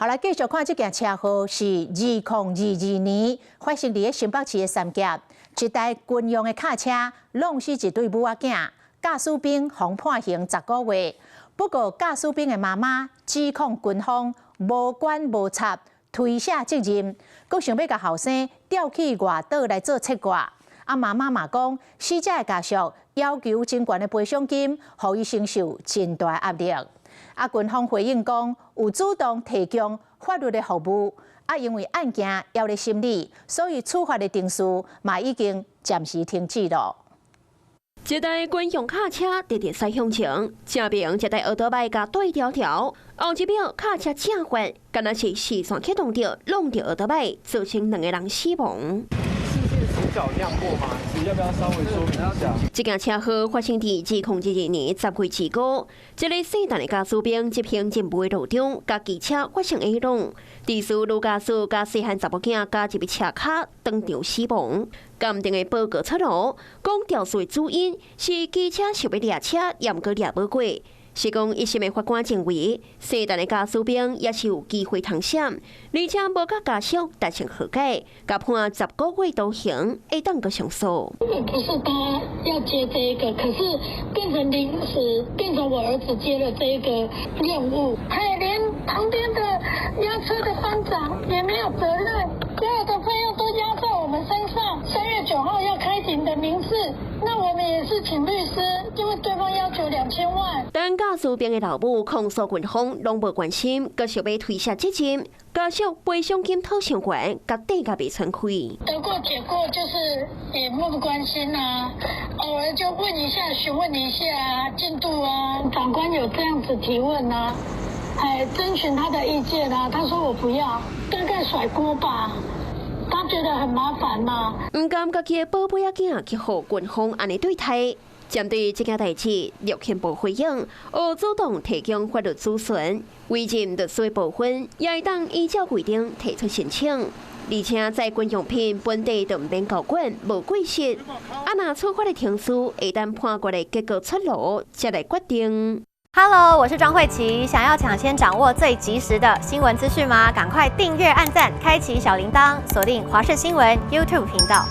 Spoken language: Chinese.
好来，继续看这件车祸是2022年发生伫新北市的三峡，一台军用的卡车弄死一对母仔囝，驾驶兵被判刑10个月。不过，驾驶兵的妈妈指控军方无管无插，推卸责任，佫想要甲后生调去外岛来做切割。妈妈嘛讲，死者的家属要求真悬的赔偿金，互伊承受真大压力。军方回应讲，有主动提供法律的服务。因为案件还在审理，所以处罚的定数嘛已经暂时停止了。一台军用卡车直直驶向前，正面一台奥多麦甲对调调，后一秒卡车正翻，敢若是视线启动着弄着奥多麦，造成2个人死亡。主角亮过吗？要不要稍微说明一下？这件车祸发生伫2022年10月2日，一个姓陈的驾驶兵执行任务的路中，甲机车发生A弄，肇事女驾驶甲细汉查某囝加入车卡，当场死亡。鉴定的报告出炉，讲肇事的主因是机车想要掠车，也毋过掠无过。是讲一审的法官认为，姓陈的驾驶兵也是有机会通闪，而且无甲家属达成和解，甲判10个月徒刑，会当个上诉。不是他要接这一个，可是变成临时，变成我儿子接了这一个任务，还连旁边的押车的班长也没有责任，所有的费用都压在我们身上。3月9号要开庭的民事，那我们也是请律师，因为对方要求2000万。但驾驶兵的老母控诉军方拢无关心，佮想要推卸责任，家属赔偿金讨上悬，甲底价未存开。得过且过，就是也漠不关心啊，偶尔就问一下、询问一下进度啊。长官有这样子提问啊，征询他的意见啊，他说我不要，大概甩锅吧。他觉得很麻烦嘛，唔甘家己的宝贝仔囝去互军方安尼对待。针对这件代志，陆宪部回应，有主动提供法律咨询，委任律师部分也会当依照规定提出申请，而且在军用品本地就唔免交管，无过失。若处罚的庭数会当判决的结果出炉，才来决定。Hello， 我是庄慧琪。想要抢先掌握最及时的新闻资讯吗？赶快订阅、按赞、开启小铃铛，锁定华视新闻 YouTube 频道。